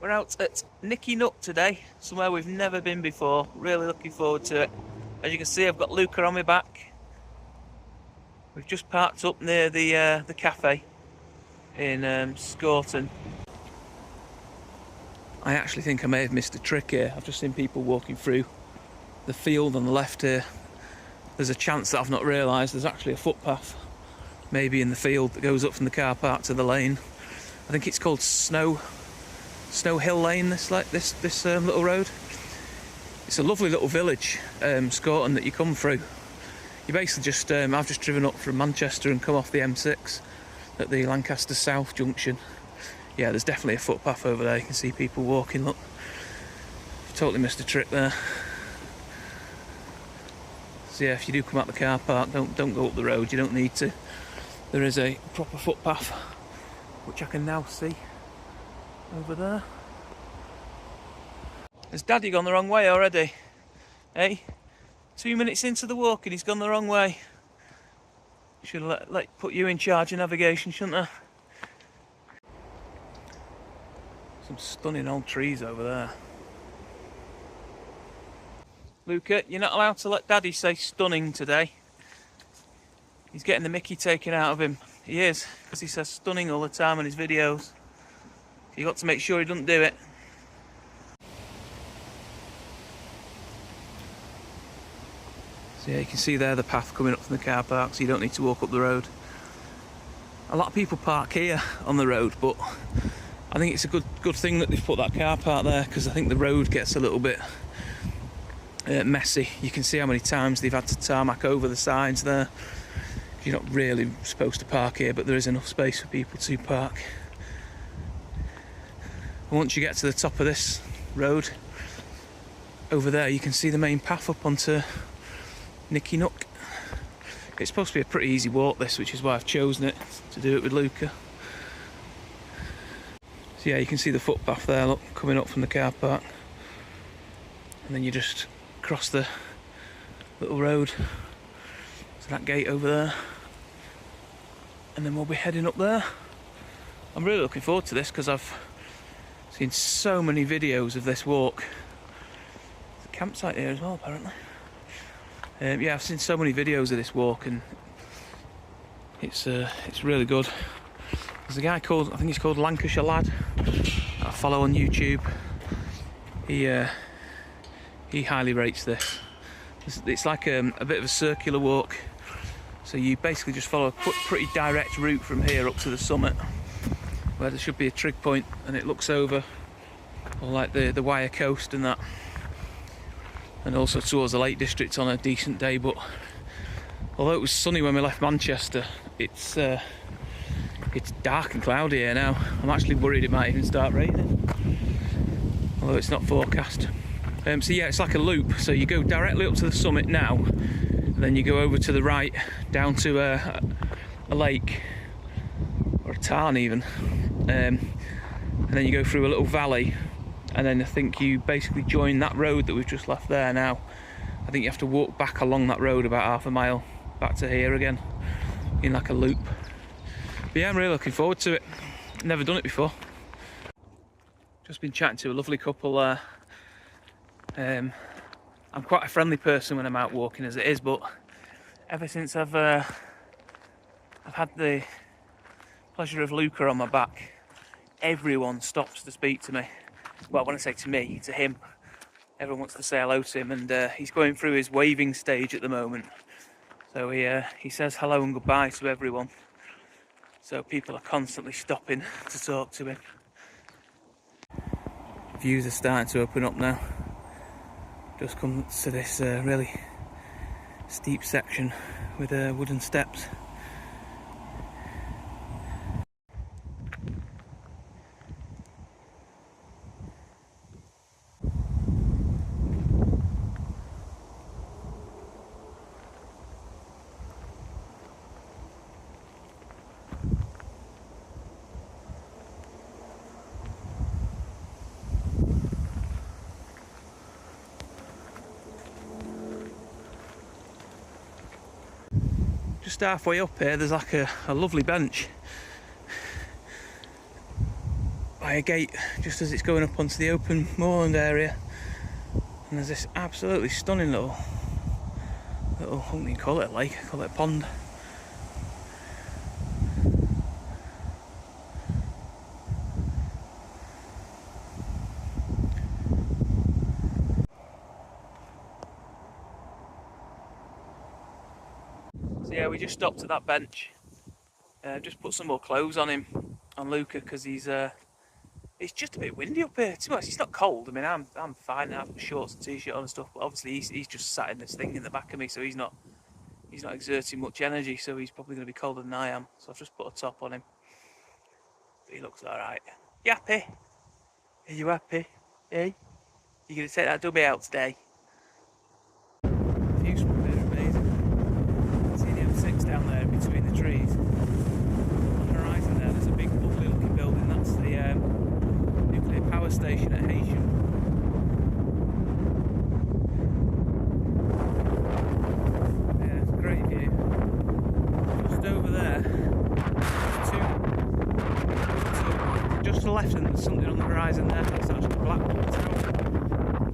We're out at Nicky Nook today, somewhere we've never been before. Really looking forward to it. As you can see, I've got Luca on my back. We've just parked up near the cafe in Scorton. I actually think I may have missed a trick here. I've just seen people walking through the field on the left here. There's a chance that I've not realised there's actually a footpath, maybe in the field, that goes up from the car park to the lane. I think it's called Snow Hill Lane, this little road. It's a lovely little village, Scorton, that you come through. You basically just, I've just driven up from Manchester and come off the M6 at the Lancaster South junction. Yeah, there's definitely a footpath over there. You can see people walking, look. Totally missed a trick there. So yeah, if you do come out the car park, don't go up the road, you don't need to. There is a proper footpath, which I can now see over there. Has Daddy gone the wrong way already? Hey? 2 minutes into the walk and he's gone the wrong way. Should have put you in charge of navigation, shouldn't I? Some stunning old trees over there. Luca, you're not allowed to let Daddy say stunning today. He's getting the mickey taken out of him. He is, because he says stunning all the time in his videos. You've got to make sure he doesn't do it. So yeah, you can see there the path coming up from the car park, so you don't need to walk up the road. A lot of people park here on the road, but I think it's a good thing that they've put that car park there, because I think the road gets a little bit messy. You can see how many times they've had to tarmac over the sides there. You're not really supposed to park here, but there is enough space for people to park. And once you get to the top of this road, over there you can see the main path up onto Nicky Nook. It's supposed to be a pretty easy walk, this, which is why I've chosen it to do it with Luca. So yeah, you can see the footpath there, look, coming up from the car park. And then you just cross the little road to that gate over there. And then we'll be heading up there. I'm really looking forward to this because I've seen so many videos of this walk. There's a campsite here as well, apparently. Yeah, I've seen so many videos of this walk, and it's really good. There's a guy called, I think he's called Lancashire Lad, that I follow on YouTube. He highly rates this. It's like a bit of a circular walk, so you basically just follow a pretty direct route from here up to the summit, where there should be a trig point, and it looks over all like the Wyre coast and that, and also towards the Lake District on a decent day. But although it was sunny when we left Manchester, it's dark and cloudy here now. I'm actually worried it might even start raining, although it's not forecast. So yeah, it's like a loop, so you go directly up to the summit now, and then you go over to the right down to a lake, or a tarn even, and then you go through a little valley, and then I think you basically join that road that we've just left there now. I think you have to walk back along that road about half a mile back to here again in like a loop. But yeah, I'm really looking forward to it. Never done it before. Just been chatting to a lovely couple there. I'm quite a friendly person when I'm out walking as it is, but ever since I've had the pleasure of Luca on my back, everyone stops to speak to me. Well, when I say to me, to him. Everyone wants to say hello to him, and he's going through his waving stage at the moment. So he says hello and goodbye to everyone. So people are constantly stopping to talk to him. Views are starting to open up now. Just come to this really steep section with wooden steps. Just halfway up here, there's like a lovely bench. fire gate just as it's going up onto the open moorland area, and there's this absolutely stunning little, I don't even call it a lake, I call it a pond. So yeah, we just stopped at that bench, just put some more clothes on him, on Luca, because it's just a bit windy up here. To be honest, it's not cold. I mean, I'm fine. I have shorts and t-shirt on and stuff, but obviously he's just sat in this thing in the back of me, so he's not exerting much energy, so he's probably going to be colder than I am. So I've just put a top on him. But he looks all right. You happy? Are you happy? Hey, you going to take that dummy out today? The views from here are amazing. See the M6 down there in between the trees. On the horizon there's a big ugly looking building. That's the nuclear power station at Haysham. Yeah, it's a great view. Just over there, just to the left, and there's something on the horizon there. That's actually Blackpool Tower.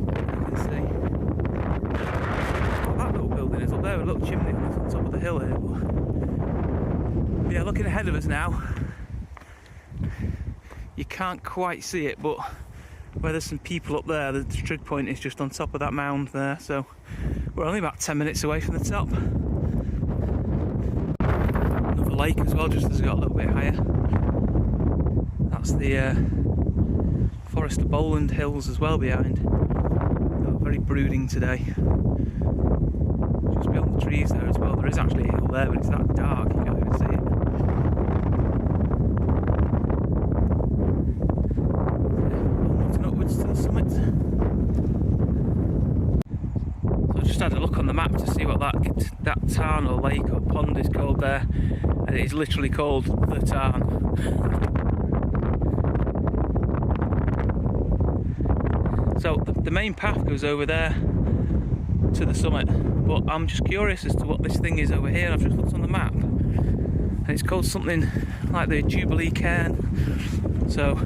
You can see. What that little building is up there, a little chimney on the top of the hill here. But yeah, looking ahead of us now, you can't quite see it, but where there's some people up there, the trig point is just on top of that mound there, so we're only about 10 minutes away from the top. Another lake as well, just as it got a little bit higher. That's the Forest of Bowland hills as well behind. They're very brooding today. Just beyond the trees there as well. There is actually a hill there, but it's that dark you can't even see it. To the summit. So I just had a look on the map to see what that tarn or lake or pond is called there, and it is literally called the Tarn. So the main path goes over there to the summit, but I'm just curious as to what this thing is over here, and I've just looked on the map and it's called something like the Jubilee Cairn. So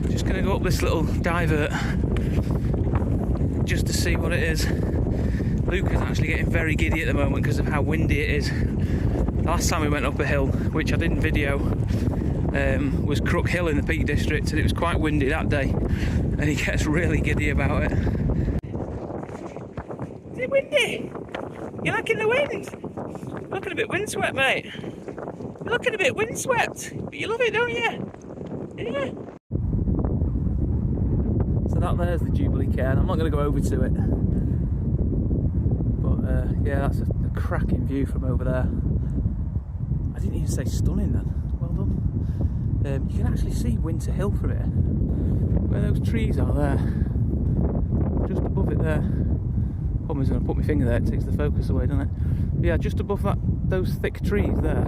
just going to go up this little divert just to see what it is. Luca's actually getting very giddy at the moment because of how windy it is. The last time we went up a hill, which I didn't video, was Crook Hill in the Peak District, and it was quite windy that day, and he gets really giddy about it. Is it windy? You liking the wind? You're looking a bit windswept, mate. You're looking a bit windswept, but you love it, don't you? Yeah. So that there's the Jubilee Cairn. I'm not going to go over to it, but yeah, that's a cracking view from over there. I didn't even say stunning then. Well done. You can actually see Winter Hill from here, where those trees are there, just above it there. Problem is, going to put my finger there, it takes the focus away, doesn't it? But yeah, just above that, those thick trees there,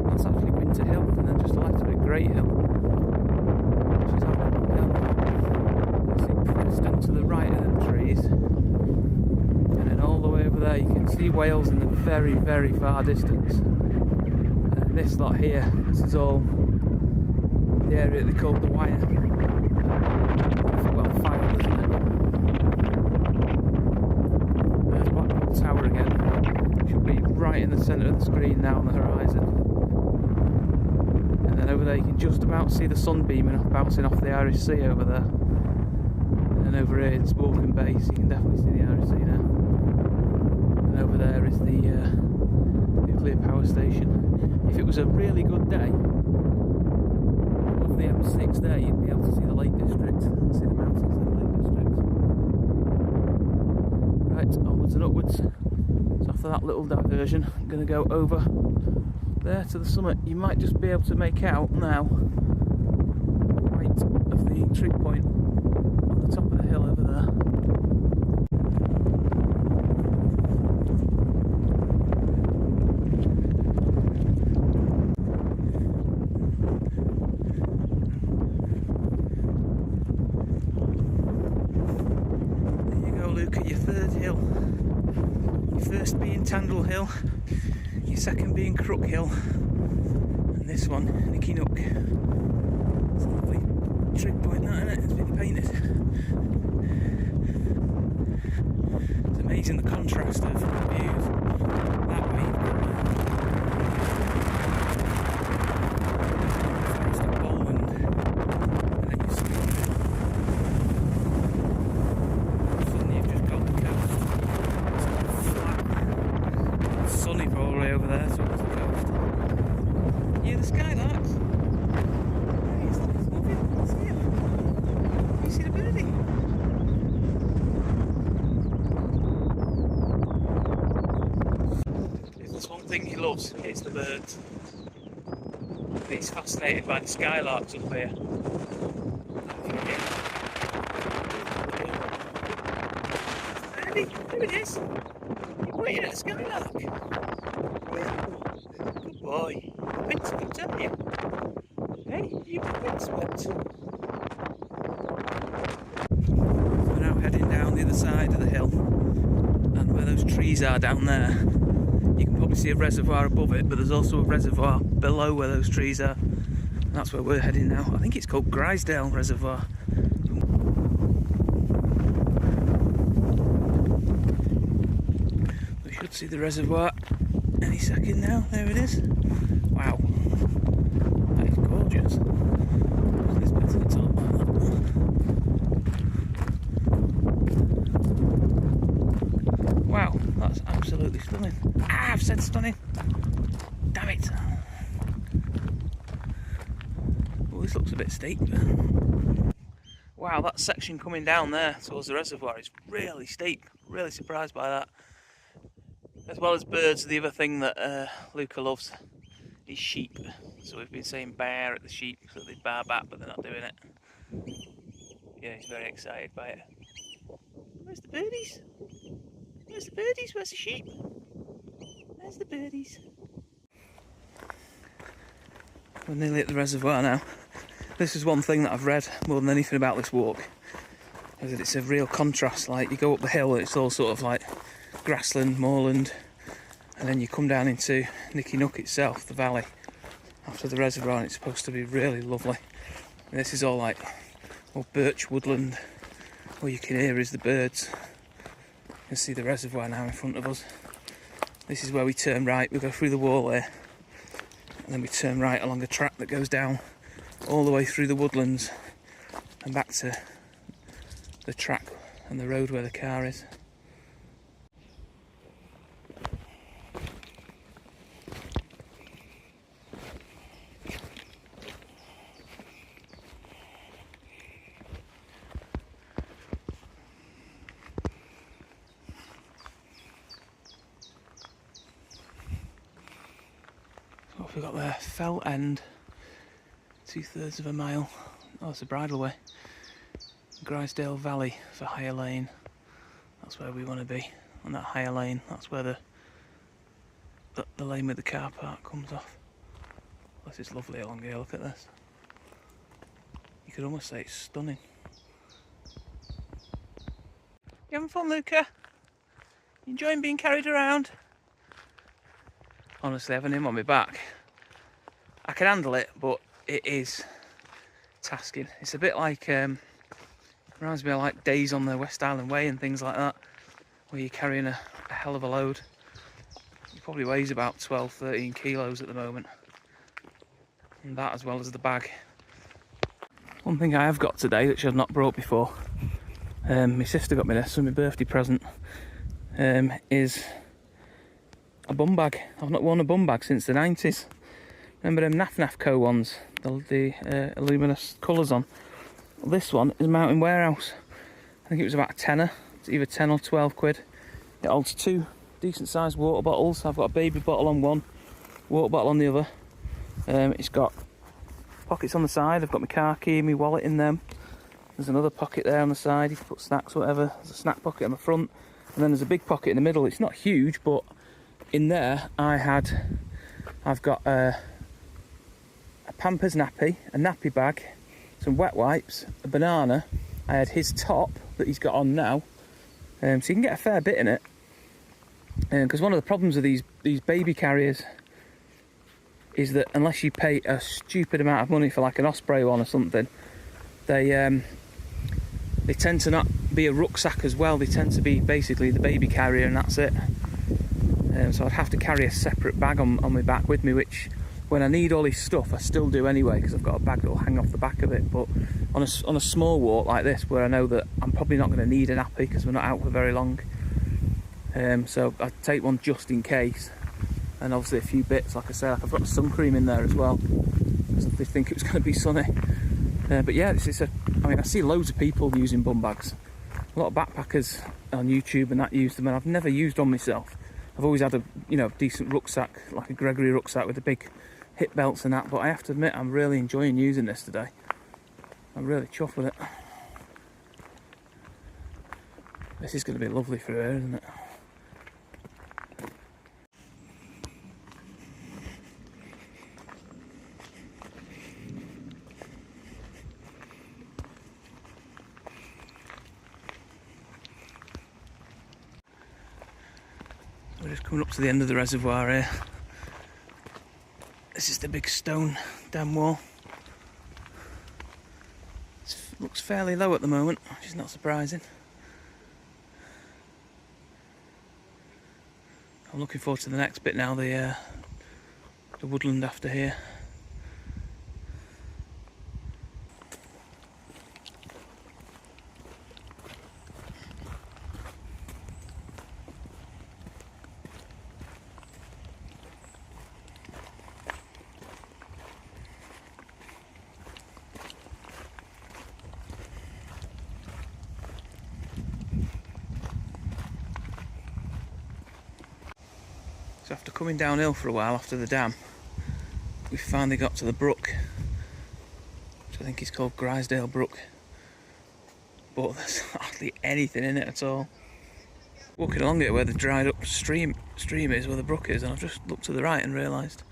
that's actually Winter Hill, and then just left of it, Great Hill, which is Applestore Hill. You see Preston to the right of the trees, and then all the way over there you can see Wales in the very, very far distance. And this lot here, this is all the area they called the Wire. Well, Fylde, isn't it? There's Blackpool Tower again. Should be right in the centre of the screen now on the horizon. And then over there you can just about see the sun beaming off, bouncing off the Irish Sea over there. And over here in Scorton Base you can definitely see the Irish Sea now. And over there is the nuclear power station. If it was a really good day, above the M6 there, you'd be able to see the Lake District, see the mountains of the Lake District. Right, onwards and upwards. So after that little diversion, I'm going to go over there to the summit. You might just be able to make out now the height of the trig point on the top of the hill over there. Luca, your third hill. Your first being Tandle Hill, your second being Crook Hill, and this one, Nicky Nook. It's a lovely trig point, that, isn't it? It's been painted. It's amazing the contrast of views. That way you've got Forest of Bowland, and then you see suddenly you've just got the coast. It's all flat. It's sunny probably over there towards the coast. Yeah, the skylarks. It's lovely. See him? You see the birdie? If there's one thing he loves, it's the birds. He's fascinated by the skylarks up here. Birdie, there it is. You're pointing at the skylark. Good boy. Windswept, aren't you? Hey, you've been windswept. We're now heading down the other side of the hill, and where those trees are down there, you can probably see a reservoir above it, but there's also a reservoir below where those trees are. And that's where we're heading now. I think it's called Grizedale Reservoir. We should see the reservoir any second now. There it is. Wow, that is gorgeous. This bit to the top like that. Wow, that's absolutely stunning. Ah, I've said stunning. Damn it. Oh, this looks a bit steep. Wow, that section coming down there towards the reservoir is really steep. Really surprised by that. As well as birds, the other thing that Luca loves is sheep. So we've been saying bear at the sheep so they'd bar back, but they're not doing it. Yeah, he's very excited by it. Where's the birdies? Where's the birdies? Where's the sheep? Where's the birdies? We're nearly at the reservoir now. This is one thing that I've read more than anything about this walk, is that it's a real contrast. Like, you go up the hill and it's all sort of like grassland, moorland, and then you come down into Nicky Nook itself, the valley, after the reservoir, and it's supposed to be really lovely. And this is all like all birch woodland. All you can hear is the birds. You can see the reservoir now in front of us. This is where we turn right. We go through the wall there, and then we turn right along a track that goes down all the way through the woodlands and back to the track and the road where the car is. What have we got there? Fell End, 2/3 of a mile. Oh, it's a bridleway. Grizedale Valley for Higher Lane. That's where we want to be, on that higher lane. That's where the lane with the car park comes off. This is lovely along here, look at this. You could almost say it's stunning. You having fun, Luca? You enjoying being carried around? Honestly, having him on my back, I can handle it, but it is tasking. It's a bit like, reminds me of like days on the West Island Way and things like that, where you're carrying a hell of a load. He probably weighs about 12-13 kilos at the moment, and that as well as the bag. One thing I have got today, which I've not brought before, my sister got me this for my birthday present, is a bum bag. I've not worn a bum bag since the 90s. Remember them Naf Naf Co ones, the luminous colours on? Well, this one is Mountain Warehouse. I think it was about a tenner. It's either 10 or 12 quid. It holds 2 decent sized water bottles. I've got a baby bottle on one, water bottle on the other. It's got pockets on the side. I've got my car key and my wallet in them. There's another pocket there on the side. You can put snacks or whatever. There's a snack pocket on the front, and then there's a big pocket in the middle. It's not huge, but in there I've got a Pampers nappy, a nappy bag, some wet wipes, a banana. I had his top that he's got on now, so you can get a fair bit in it. Because one of the problems with these baby carriers is that unless you pay a stupid amount of money for like an Osprey one or something, they tend to not be a rucksack as well. They tend to be basically the baby carrier, and that's it. So I'd have to carry a separate bag on my back with me, which when I need all this stuff I still do anyway, because I've got a bag that will hang off the back of it. But on a small walk like this, where I know that I'm probably not going to need an nappy because we're not out for very long, so I'd take one just in case. And obviously a few bits, like I say, like I've got sun cream in there as well, because I think it was going to be sunny. But yeah, I mean, I see loads of people using bum bags. A lot of backpackers on YouTube and that use them, and I've never used one myself. I've always had a decent rucksack, like a Gregory rucksack with the big hip belts and that, but I have to admit I'm really enjoying using this today. I'm really chuffed with it. This is going to be lovely for her, isn't it? We're just coming up to the end of the reservoir here. This is the big stone dam wall. It looks fairly low at the moment, which is not surprising. I'm looking forward to the next bit now, the woodland after here. So after coming downhill for a while after the dam, we finally got to the brook, which I think is called Grizedale Brook, but there's hardly anything in it at all. Walking along it where the dried up stream is, where the brook is, and I've just looked to the right and realised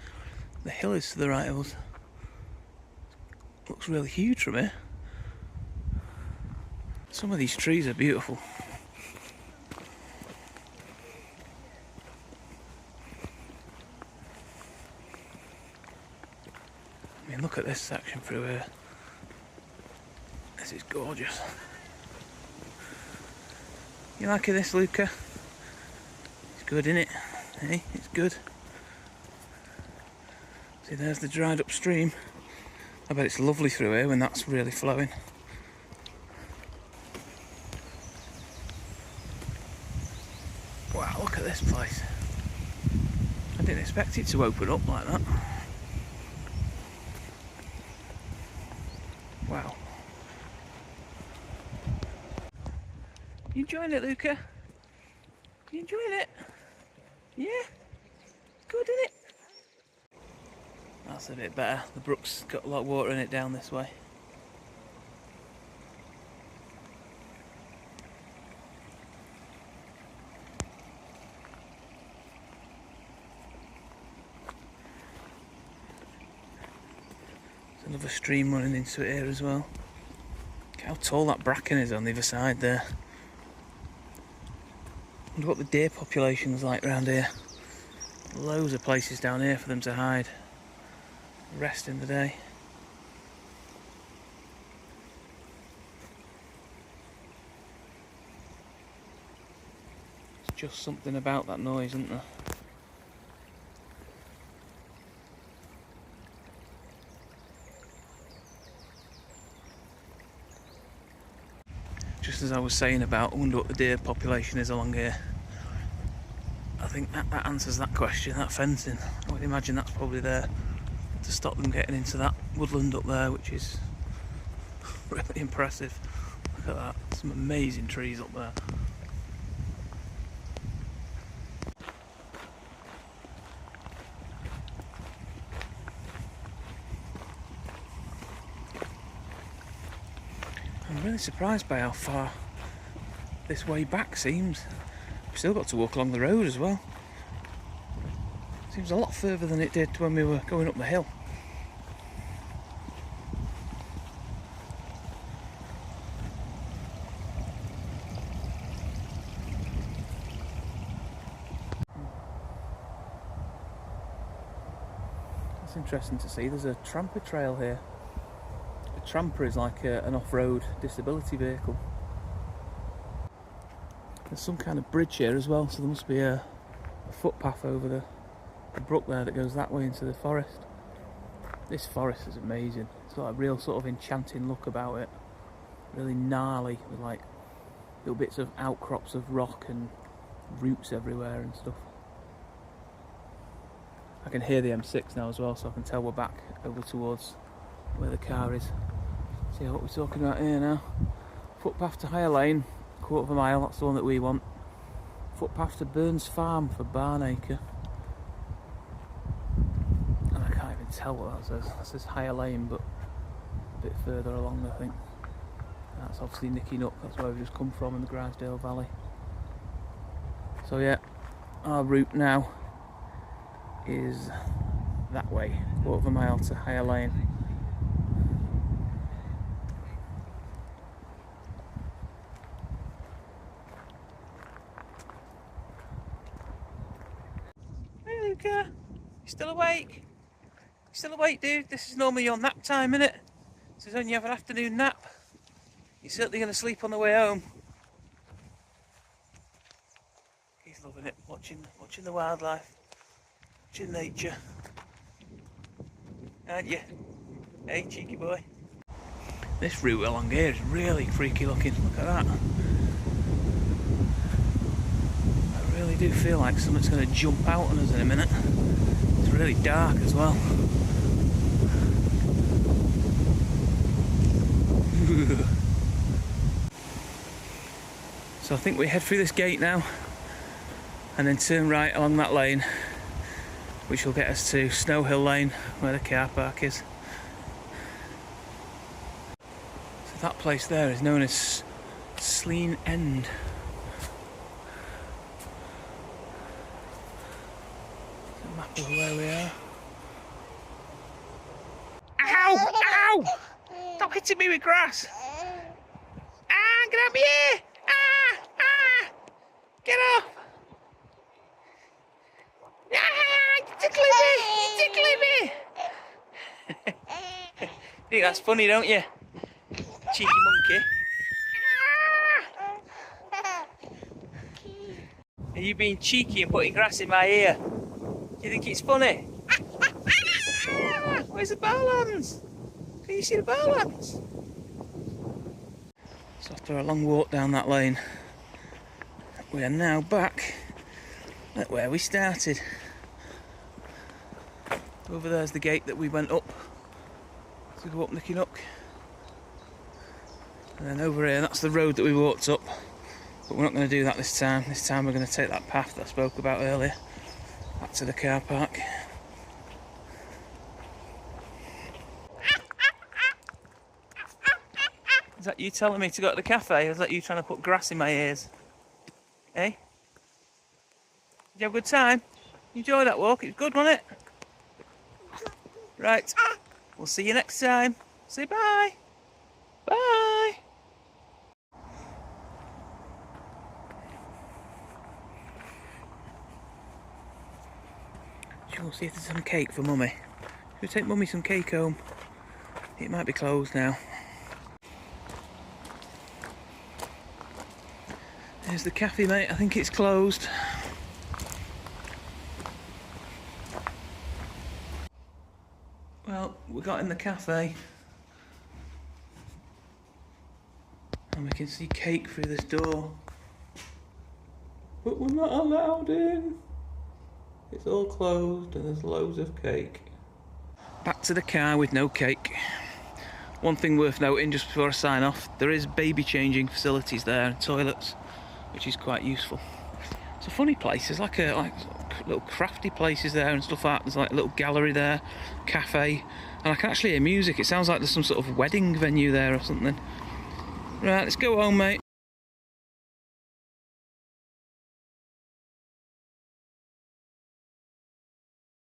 the hill is to the right of us. It looks really huge from here. Some of these trees are beautiful. I mean, look at this section through here. This is gorgeous. You liking this, Luca? It's good, isn't it? Hey, it's good. See, there's the dried up stream. I bet it's lovely through here when that's really flowing. Wow, look at this place. I didn't expect it to open up like that. Wow. You enjoying it, Luca? You enjoying it? Yeah? Good, isn't it? That's a bit better. The brook's got a lot of water in it down this way. There's another stream running into it here as well. Look how tall that bracken is on the other side there. I wonder what the deer population's like around here. Loads of places down here for them to hide. Rest in the day. There's just something about that noise, isn't there? Just as I was saying about, I wonder what the deer population is along here. I think that answers that question, that fencing. I would imagine that's probably there to stop them getting into that woodland up there, which is really impressive. Look at that, some amazing trees up there. I'm really surprised by how far this way back seems. We've still got to walk along the road as well. Seems a lot further than it did when we were going up the hill. It's interesting to see. There's a tramper trail here. a tramper is like an off-road disability vehicle. There's some kind of bridge here as well, so there must be a footpath over the brook there that goes that way into the forest. This forest is amazing. It's got a real sort of enchanting look about it. Really gnarly, with like little bits of outcrops of rock and roots everywhere and stuff. I can hear the M6 now as well, so I can tell we're back over towards where the car is. See what we're talking about here now. Footpath to Higher Lane, 1/4 mile, that's the one that we want. Footpath to Burns Farm for Barnacre. And I can't even tell what that says. That says Higher Lane, but a bit further along, I think. That's obviously Nicky Nook, that's where we've just come from in the Grizedale Valley. So yeah, our route now is that way, 1/4 mile to Higher Lane. Hey Luca, you still awake? You still awake, dude? This is normally your nap time, innit? This is when you have an afternoon nap. You're certainly going to sleep on the way home. He's loving it, watching the wildlife, watching nature. Aren't you? Hey, cheeky boy. This route along here is really freaky looking. Look at that. I really do feel like something's going to jump out on us in a minute. It's really dark as well. So I think we head through this gate now and then turn right along that lane, which will get us to Snow Hill Lane, where the car park is. So that place there is known as Sleen End. There's a map of where we are. Ow! Ow! Stop hitting me with grass! Ah! Get out of here! Ah! Ah! Get off! Ah! You're tickling me! You're tickling me! Think that's funny, don't you? Cheeky monkey. Are you being cheeky and putting grass in my ear? Do you think it's funny? Where's the bowlands? Can you see the bowlands? So after a long walk down that lane, we are now back at where we started. Over there's the gate that we went up to go up Nicky Nook. And then over here, that's the road that we walked up. But we're not going to do that this time. This time we're going to take that path that I spoke about earlier, back to the car park. Is that you telling me to go to the cafe, or is that you trying to put grass in my ears? Eh? Did you have a good time? You enjoyed that walk? It was good, wasn't it? Right. We'll see you next time. Say bye. Bye. Shall we see if there's some cake for Mummy? Should we take Mummy some cake home? It might be closed now. There's the cafe, mate. I think it's closed. Well, we got in the cafe and we can see cake through this door, but we're not allowed in. It's all closed and there's loads of cake. Back to the car with no cake. One thing worth noting just before I sign off, there is baby changing facilities there and toilets, which is quite useful. It's a funny place. There's like little crafty places there and stuff like that. There's like a little gallery there, cafe, and I can actually hear music. It sounds like there's some sort of wedding venue there or something. Right, let's go home, mate.